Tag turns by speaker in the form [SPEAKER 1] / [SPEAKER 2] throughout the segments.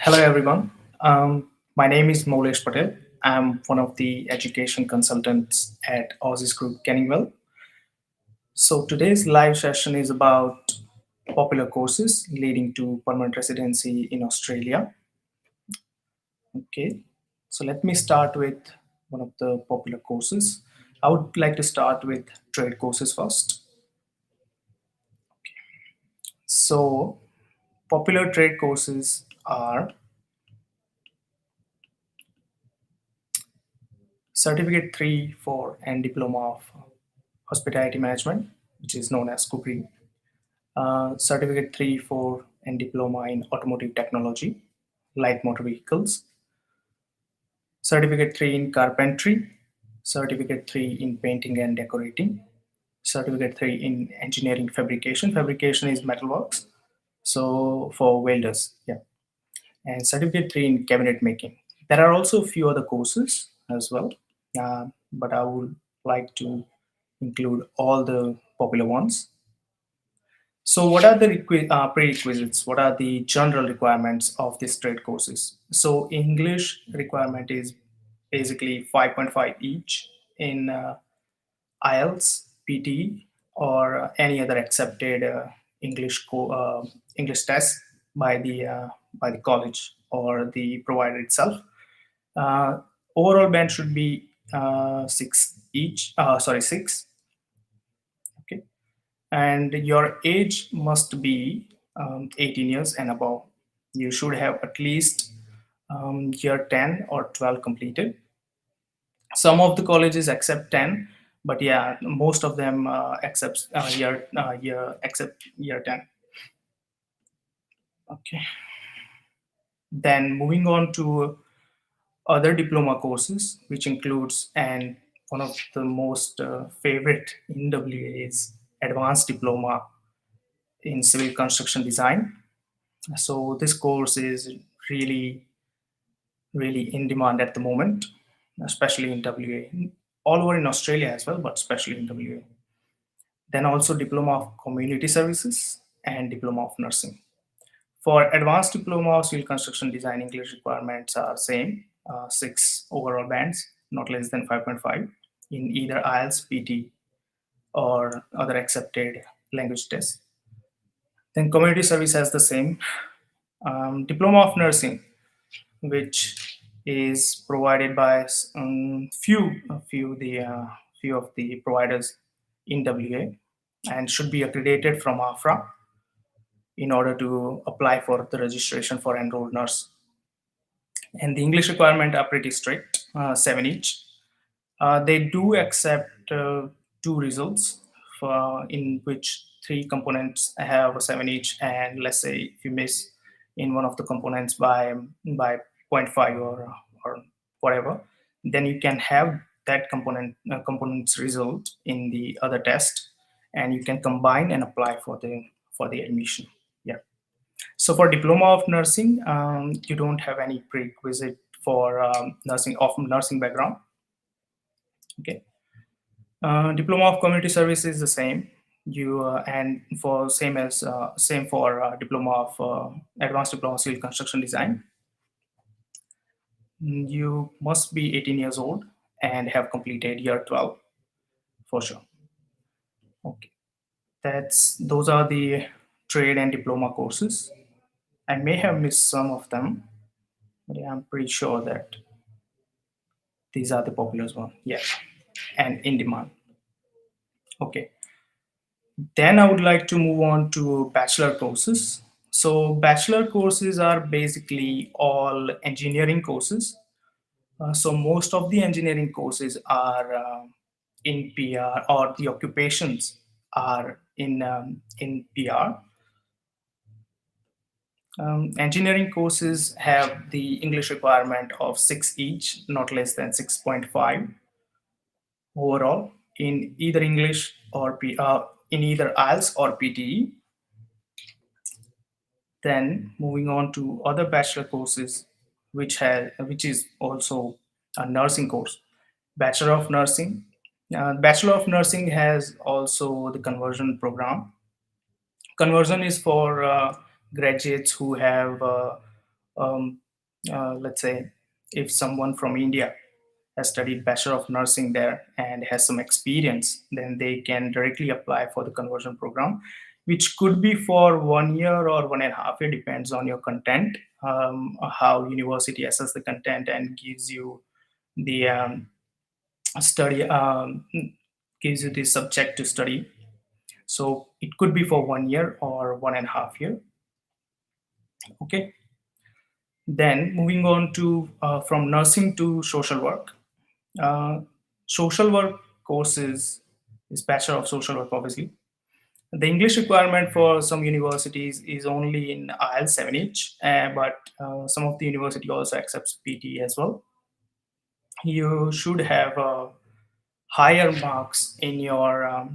[SPEAKER 1] Hello everyone. My name is Maulesh Patel. I'm one of the education consultants at Aussizz Group, Kenningwell. So today's live session is about popular courses leading to permanent residency in Australia. Okay, so let me start with one of the popular courses. I would like to start with trade courses first. So popular trade courses are Certificate 3, 4, and Diploma of Hospitality Management, which is known as cookery. Certificate 3, 4, and Diploma in Automotive Technology, Light Motor Vehicles. Certificate 3 in Carpentry. Certificate 3 in Painting and Decorating. Certificate 3 in Engineering Fabrication. Fabrication is metalworks, so for welders, yeah. And Certificate 3 in Cabinet Making. There are also a few other courses as well, but I would like to include all the popular ones. So what are the prerequisites? What are the general requirements of these trade courses? So English requirement is basically 5.5 each in IELTS, PT, or any other accepted English test by the college or the provider itself. Uh, Overall band should be 6 each. Sorry, 6. Okay, and your age must be 18 years and above. You should have at least year 10 or 12 completed. Some of the colleges accept 10, but yeah, most of them accept year 10. Okay, then moving on to other diploma courses, which includes, and one of the most favorite in WA is Advanced Diploma in Civil Construction Design. So this course is really in demand at the moment, especially in WA, all over in Australia as well, but especially in WA. Then also Diploma of Community Services and Diploma of Nursing. For Advanced Diploma of Civil Construction Design, English requirements are same, 6 overall bands, not less than 5.5 in either IELTS, PT, or other accepted language tests. Then Community Service has the same. Diploma of Nursing, which is provided by few of the providers in WA, and should be accredited from AFRA in order to apply for the registration for enrolled nurse. And the English requirement are pretty strict, 7 each. They do accept 2 results in which 3 components have a 7 each, and let's say if you miss in one of the components by 0.5 or whatever, then you can have that component's result in the other test, and you can combine and apply for the admission. Yeah. So for Diploma of Nursing, you don't have any prerequisite for nursing background. Okay. Diploma of Community Service is the same. You and for same for Diploma of Advanced Diploma of Civil Construction Design. You must be 18 years old and have completed year 12 for sure. Okay, those are the trade and diploma courses. I may have missed some of them, but yeah, I'm pretty sure that these are the popular ones. Yeah, and in demand. Okay. Then I would like to move on to bachelor courses. So bachelor courses are basically all engineering courses. So most of the engineering courses are in PR, or the occupations are in PR. Engineering courses have the English requirement of 6 each, not less than 6.5 overall in either English or in either IELTS or PTE. Then moving on to other bachelor courses, which is also a nursing course, Bachelor of Nursing. Bachelor of Nursing has also the conversion program. Conversion is for graduates who have, um, let's say, if someone from India has studied Bachelor of Nursing there and has some experience, then they can directly apply for the conversion program, which could be for 1 year or 1.5 year, depends on your content, how university assess the content and gives you the study, gives you the subject to study. So it could be for 1 year or 1.5 year. Okay. Then moving on to from nursing to social work. Uh, Social work courses is Bachelor of Social Work, obviously. The English requirement for some universities is only in IELTS 7 each, but some of the university also accepts PT as well. You should have higher marks in your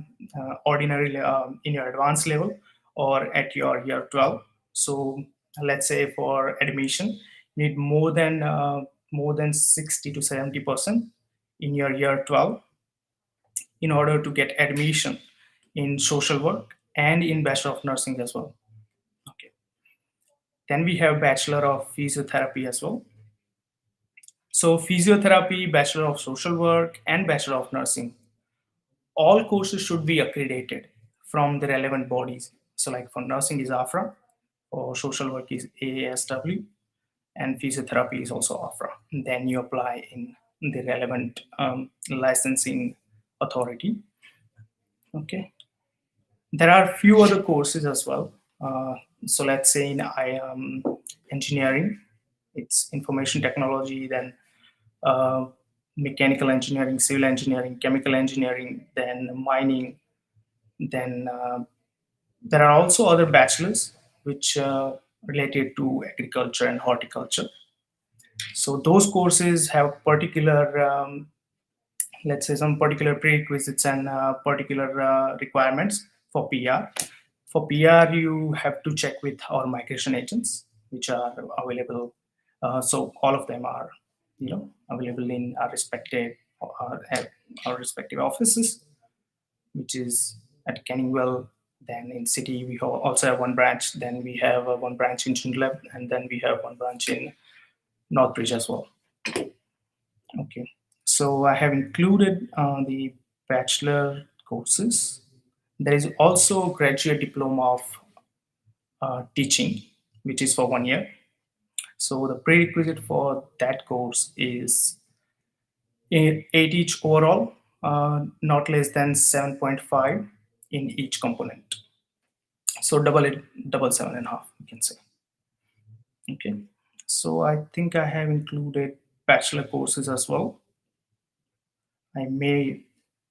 [SPEAKER 1] ordinary, in your advanced level or at your year 12. So let's say for admission, you need more than 60 to 70% in your year 12 in order to get admission in social work and in Bachelor of Nursing as well. Okay. Then we have Bachelor of Physiotherapy as well. So physiotherapy, Bachelor of Social Work, and Bachelor of Nursing, all courses should be accredited from the relevant bodies. So like for nursing is AFRA, or social work is AASW, and physiotherapy is also AFRA. And then you apply in the relevant licensing authority. Okay. There are a few other courses as well. So let's say in engineering, it's information technology, then mechanical engineering, civil engineering, chemical engineering, then mining. Then there are also other bachelors which related to agriculture and horticulture. So those courses have particular, let's say, some particular prerequisites and particular requirements for PR. For PR, you have to check with our migration agents, which are available. So all of them are, available in our respective offices, which is at Canningwell. Then in city, we also have one branch. Then we have one branch in Joondalup, and then we have one branch in Northbridge as well. Okay, so I have included the bachelor courses. There is also graduate diploma of teaching, which is for 1 year. So the prerequisite for that course is 8 each overall, not less than 7.5 in each component. So double 7.5, you can say. Okay, so I think I have included bachelor courses as well. I may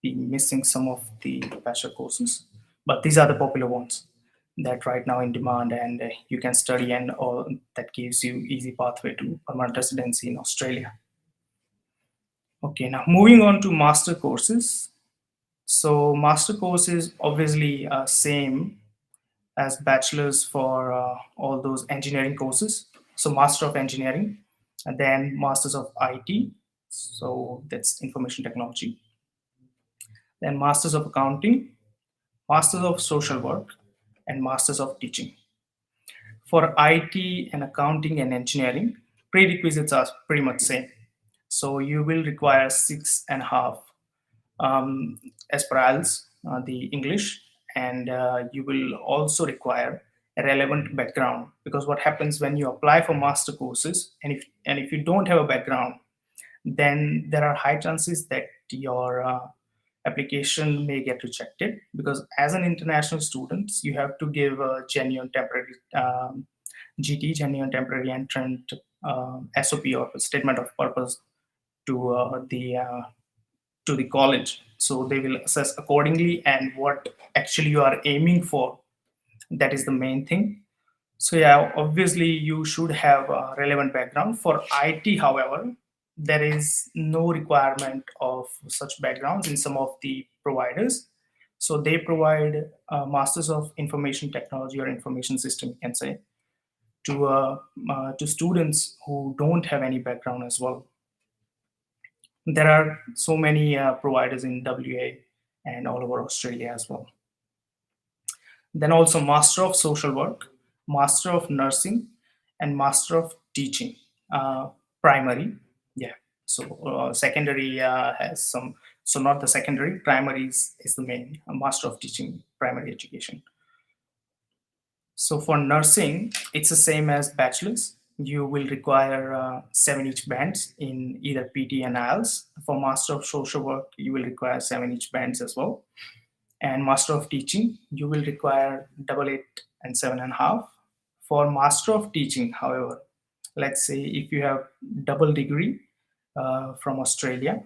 [SPEAKER 1] be missing some of the bachelor courses, but these are the popular ones that right now in demand, and you can study, and all that gives you easy pathway to permanent residency in Australia. Okay, now moving on to master courses. So master courses obviously are same as bachelors for all those engineering courses. So master of engineering, and then masters of IT, so that's information technology, then masters of accounting, masters of social work, and masters of teaching. For IT and accounting and engineering, prerequisites are pretty much same. So you will require 6.5 as per IELTS, the English, and you will also require a relevant background, because what happens when you apply for master courses, and if you don't have a background, then there are high chances that your application may get rejected, because as an international student, you have to give a genuine temporary GT, genuine temporary entrant SOP, or statement of purpose, to the college. So they will assess accordingly, and what actually you are aiming for, that is the main thing. So yeah, obviously you should have a relevant background. For IT, however, there is no requirement of such backgrounds in some of the providers. So they provide masters of information technology or information system, you can say, to students who don't have any background as well. There are so many providers in WA and all over Australia as well. Then also Master of Social Work, Master of Nursing, and Master of Teaching. Primary, yeah. So secondary has some. So not the secondary. Primary is the main. Master of Teaching, primary education. So for nursing, it's the same as bachelor's. You will require 7 each bands in either PT and IELTS. For Master of Social Work, you will require 7 each bands as well. And Master of Teaching, you will require 8 and 7.5. For Master of Teaching, however, let's say if you have double degree from Australia,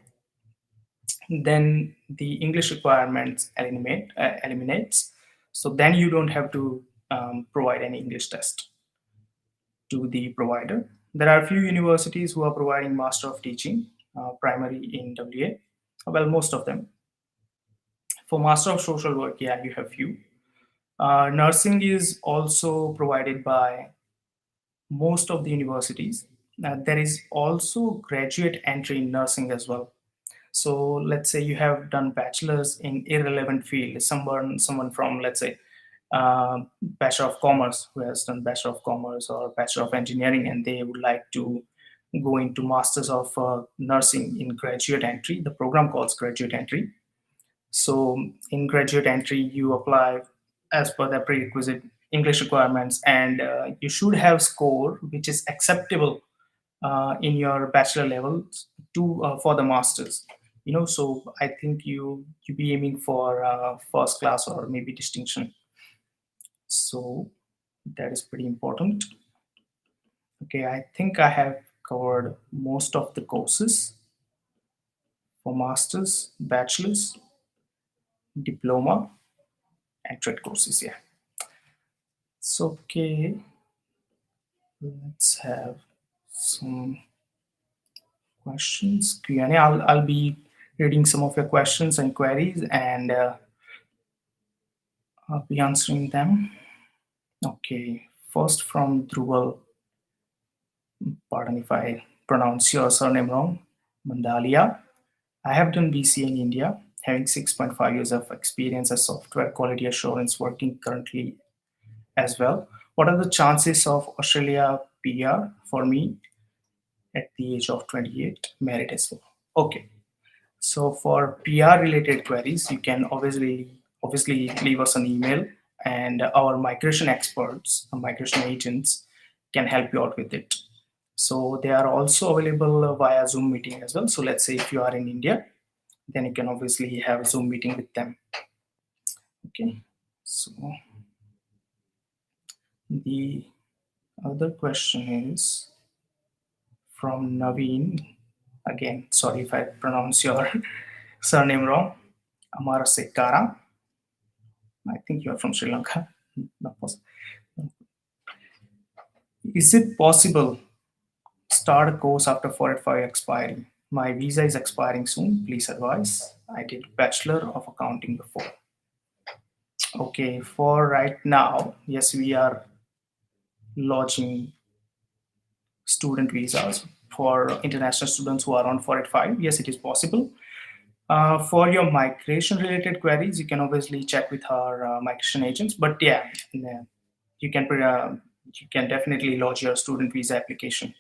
[SPEAKER 1] then the English requirements eliminates. So then you don't have to provide any English test to the provider. There are a few universities who are providing Master of Teaching, primary in WA. Well, most of them. For Master of Social Work, yeah, you have few. Nursing is also provided by most of the universities. There is also graduate entry in nursing as well. So let's say you have done bachelor's in irrelevant field, someone from, let's say, Bachelor of Commerce, who has done Bachelor of Commerce or Bachelor of Engineering, and they would like to go into Masters of Nursing in graduate entry. The program calls graduate entry. So in graduate entry, you apply as per the prerequisite English requirements, and you should have score which is acceptable in your bachelor levels to for the masters. So I think you be aiming for first class or maybe distinction. So that is pretty important. Okay, I think I have covered most of the courses for masters, bachelors, diploma, and trade courses. Yeah. So okay, let's have some questions. Q&A. I'll be reading some of your questions and queries, and I'll be answering them. Okay, first from Dhruval. Pardon if I pronounce your surname wrong. Mandalia. I have done BCA in India, having 6.5 years of experience as software quality assurance, working currently as well. What are the chances of Australia PR for me at the age of 28, married as well? Okay, so for PR related queries, you can obviously leave us an email, and our migration experts, migration agents, can help you out with it. So they are also available via Zoom meeting as well. So let's say if you are in India, then you can obviously have a Zoom meeting with them. Okay, so the other question is from Naveen. Again, sorry if I pronounce your surname wrong. Amara Sekara. I think you are from Sri Lanka. Is it possible start a course after 485 expiring? My visa is expiring soon. Please advise. I did Bachelor of Accounting before. Okay, for right now, yes, we are launching student visas for international students who are on 485. Yes, it is possible. For your migration related queries, you can obviously check with our migration agents. But yeah, you can definitely lodge your student visa application.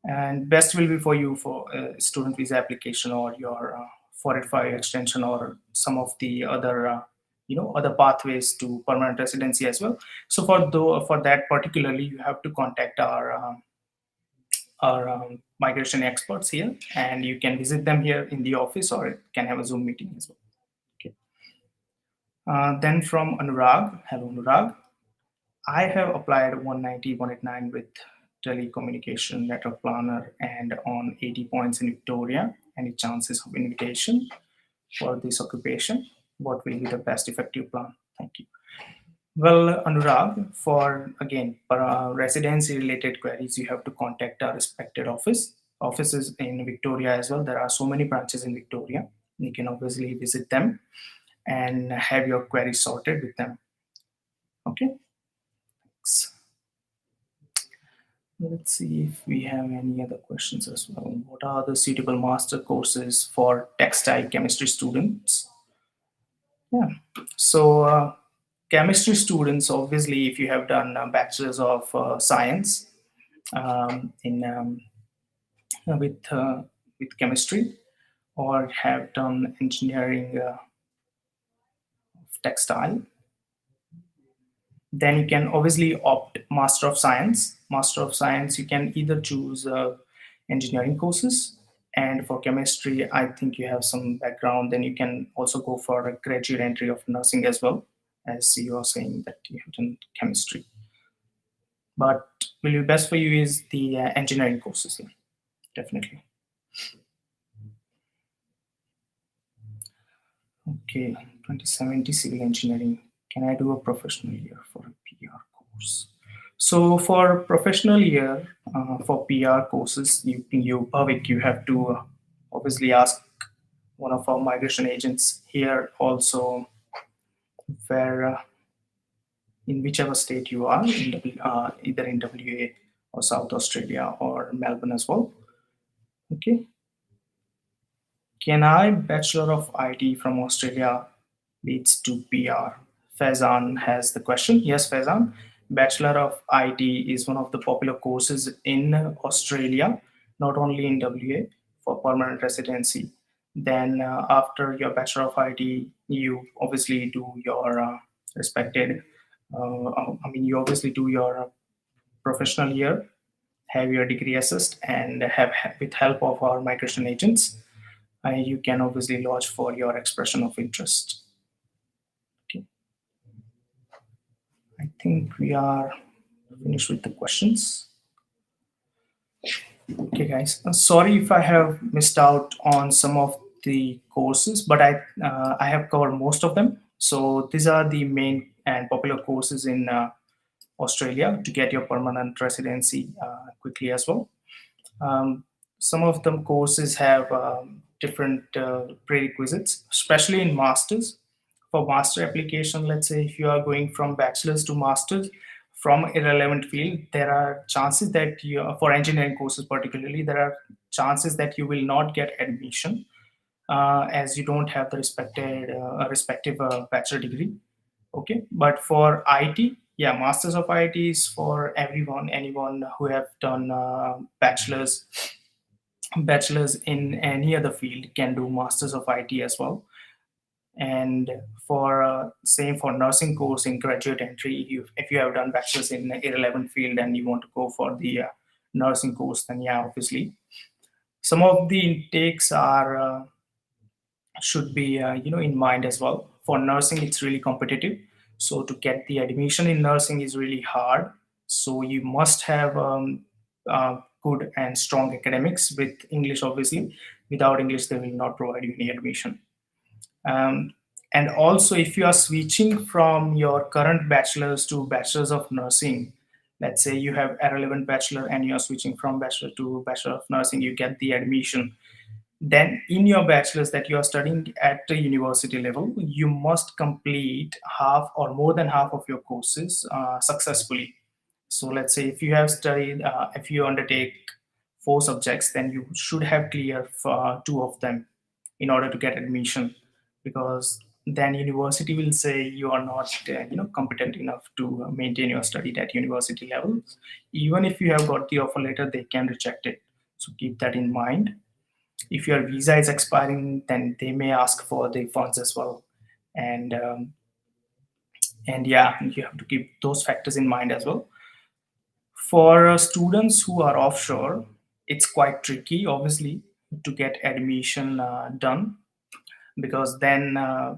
[SPEAKER 1] And best will be for you for student visa application or your 485 extension or some of the other other pathways to permanent residency as well. So for that particularly, you have to contact our migration experts here, and you can visit them here in the office or can have a Zoom meeting as well. Okay. Then from Anurag, hello Anurag. I have applied 190, 189 with telecommunication network planner and on 80 points in Victoria. Any chances of invitation for this occupation? What will be the best effective plan? Thank you. Well, Anurag, for again residency related queries, you have to contact our respected office. offices in Victoria as well. There are so many branches in Victoria. You can obviously visit them and have your queries sorted with them. Okay. Thanks. Let's see if we have any other questions as well. What are the suitable master courses for textile chemistry students? Yeah. So, chemistry students, obviously, if you have done a bachelor's of science in with chemistry, or have done engineering of textile, then you can obviously opt Master of Science. Master of Science, you can either choose engineering courses, and for chemistry, I think you have some background. Then you can also go for a graduate entry of nursing as well, as you are saying that you have done chemistry. But will be best for you is the engineering courses, yeah, definitely. Okay, 2070 civil engineering. Can I do a professional year for a PR course? So for professional year for PR courses, Bhavik, you have to obviously ask one of our migration agents here also where in whichever state you are, either in WA or South Australia or Melbourne as well. Okay. Can I Bachelor of IT from Australia leads to PR? Faizan has the question. Yes, Faizan. Bachelor of IT is one of the popular courses in Australia, not only in WA for permanent residency. Then after your Bachelor of IT, you obviously do your respected, you obviously do your professional year, have your degree assessed, and have with help of our migration agents, you can obviously lodge for your expression of interest. Okay. I think we are finished with the questions. Okay, guys. Sorry if I have missed out on some of the courses, but I have covered most of them. So these are the main and popular courses in Australia to get your permanent residency quickly as well. Um, some of them courses have different prerequisites, especially in masters. For master application, let's say if you are going from bachelor's to master's from a relevant field, there are chances that you, for engineering courses particularly, there are chances that you will not get admission as you don't have the respective bachelor degree. Okay, but for IT, yeah, masters of IT is for everyone, anyone who have done bachelor's in any other field can do masters of IT as well. And for same for nursing course in graduate entry, if you have done bachelor's in a relevant field and you want to go for the nursing course, then yeah, obviously some of the intakes are should be in mind as well. For nursing, it's really competitive, so to get the admission in nursing is really hard. So you must have good and strong academics with English, obviously. Without English, they will not provide you any admission. um, and also, if you are switching from your current bachelor's to bachelor's of nursing, let's say you have a relevant bachelor and you are switching from bachelor to bachelor of nursing, you get the admission. Then in your bachelor's that you are studying at the university level, you must complete half or more than half of your courses successfully. So let's say if you have studied, if you undertake 4 subjects, then you should have cleared 2 of them in order to get admission, because then university will say you are not competent enough to maintain your study at university levels. Even if you have got the offer letter, they can reject it. So keep that in mind. If your visa is expiring, then they may ask for the funds as well. And um, and yeah, you have to keep those factors in mind as well. For students who are offshore, it's quite tricky obviously to get admission done, because then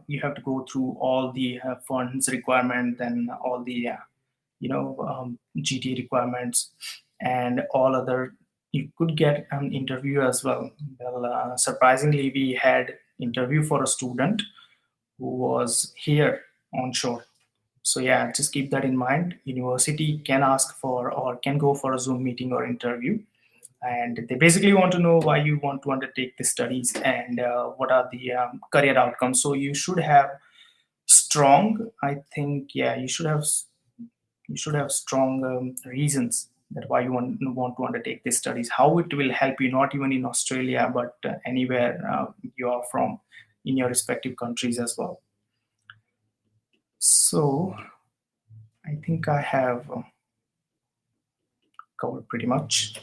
[SPEAKER 1] you have to go through all the funds requirement, then all the GT requirements, and all other. You could get an interview as well. Well, surprisingly, we had interview for a student who was here onshore. So yeah, just keep that in mind. University can ask for or can go for a Zoom meeting or interview. and they basically want to know why you want to undertake the studies and what are the career outcomes. So you should have strong, I think, yeah, you should have strong reasons that why you want to undertake these studies, how it will help you, not even in Australia, but anywhere you are from in your respective countries as well. So I think I have covered pretty much.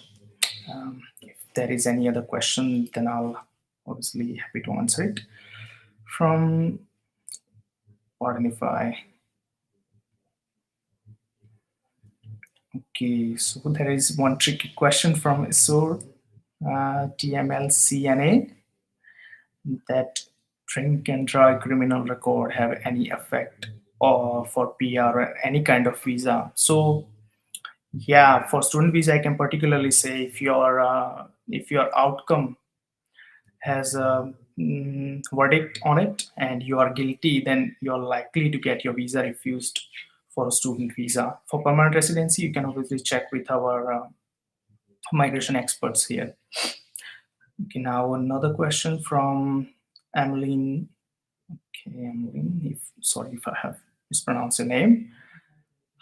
[SPEAKER 1] If there is any other question, then I'll obviously happy to answer it. From, pardon if I, okay, so there is one tricky question from Isur, TMLCNA, that drink and drive criminal record have any effect or for PR or any kind of visa. So yeah, for student visa, I can particularly say if your outcome has a verdict on it and you are guilty, then you're likely to get your visa refused for a student visa. For permanent residency, you can obviously check with our migration experts here. Okay, now another question from Emmeline. Okay, Emmeline, sorry if I have mispronounced your name.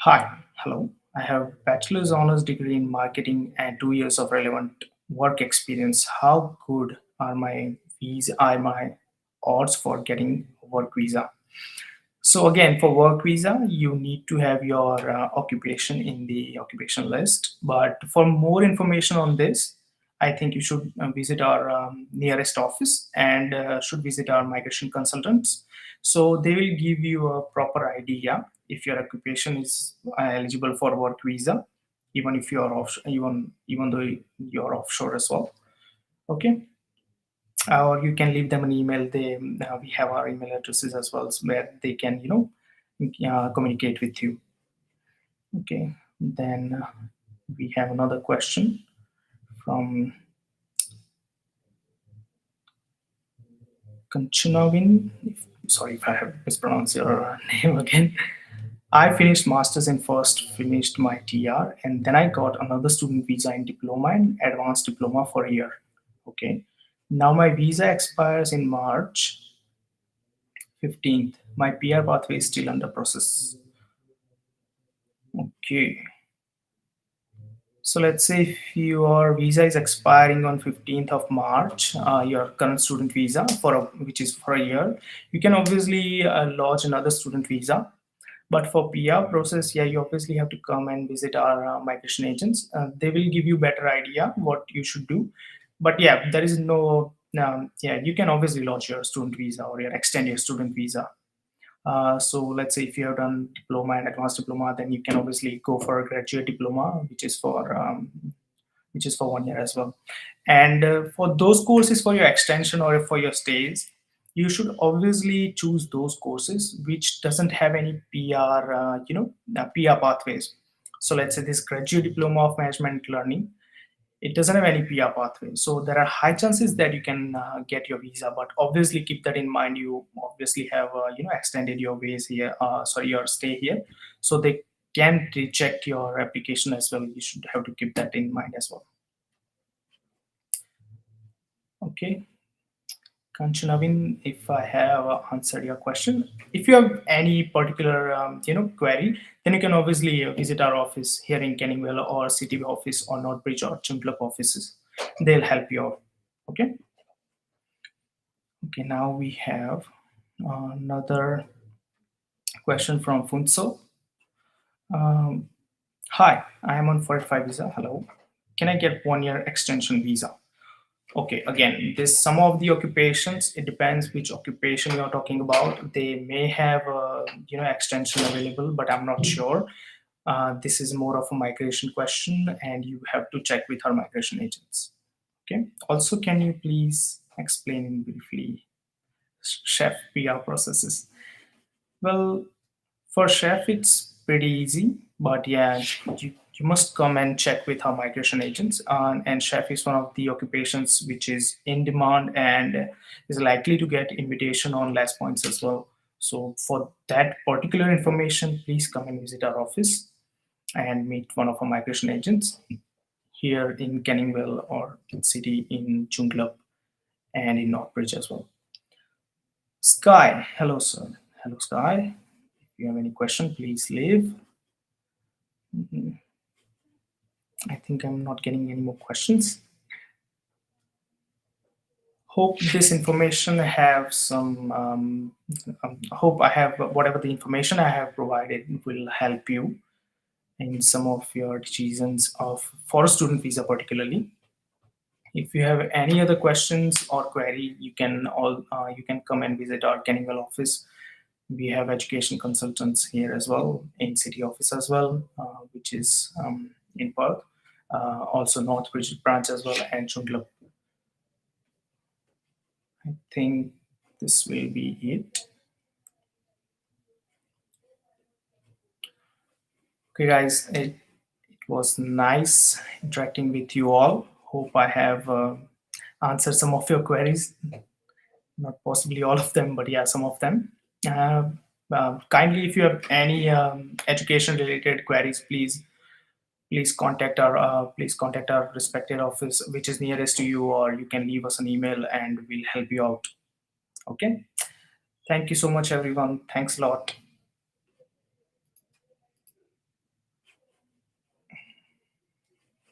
[SPEAKER 1] Hi, hello. I have bachelor's honors degree in marketing and 2 years of relevant work experience. How good are my odds for getting a work visa? So again, for work visa, you need to have your occupation in the occupation list. But for more information on this, I think you should visit our nearest office and should visit our migration consultants. So they will give you a proper idea if your occupation is eligible for work visa, even if you are offshore, even though you're offshore as well. Okay, or you can leave them an email. We have our email addresses as well, where they can communicate with you. Okay, then we have another question from Kanchanavin. Sorry if I have mispronounced your name again. I finished masters in first, finished my TR, and then I got another student visa in diploma and advanced diploma for a year. Okay, now my visa expires in March 15th. My PR pathway is still under process. Okay. So let's say if your visa is expiring on 15th of March, your current student visa which is for a year, you can obviously lodge another student visa. But for PR process, yeah, you obviously have to come and visit our migration agents. They will give you better idea what you should do. But yeah, there is no, yeah, you can obviously lodge your student visa or extend your student visa. So let's say if you have done diploma and advanced diploma, then you can obviously go for a graduate diploma, which is for 1 year as well. And for those courses for your extension or for your stays, you should obviously choose those courses which doesn't have any PR, PR pathways. So let's say this graduate diploma of management learning, it doesn't have any PR pathway. So there are high chances that you can get your visa, but obviously keep that in mind. You obviously have, extended your ways here, your stay here. So they can reject your application as well. You should have to keep that in mind as well. Okay. Kanchanavin, if I have answered your question, if you have any particular query, then you can obviously visit our office here in Canningwell or City office or Northbridge or Joondalup offices. They'll help you out. Okay. Okay. Now we have another question from Funso. Hi, I am on 45 visa. Hello. Can I get 1 year extension visa? Okay, again, this some of the occupations, it depends which occupation you're talking about. They may have a extension available, but I'm not sure. This is more of a migration question, and you have to check with our migration agents. Okay. Also, can you please explain briefly chef PR processes? Well, for chef, it's pretty easy, but yeah, you must come and check with our migration agents. And chef is one of the occupations which is in demand and is likely to get invitation on less points as well. So for that particular information, please come and visit our office and meet one of our migration agents. here in Canningville or city in Joondalup and in Northbridge as well. Sky, hello sir. Hello Sky. If you have any question, please leave. I think I'm not getting any more questions. Hope this information have some. Hope I have whatever the information I have provided will help you in some of your decisions of for a student visa particularly. If you have any other questions or query, you can come and visit our Canningville office. We have education consultants here as well, in city office as well, which is in Perth. Also Northbridge branch as well, and Joondalup. I think this will be it. Okay, guys, it was nice interacting with you all. Hope I have answered some of your queries. Not possibly all of them, but yeah, some of them. Kindly, if you have any education related queries, please contact our respected office which is nearest to you, or you can leave us an email and we'll help you out. Okay, thank you so much everyone. Thanks a lot.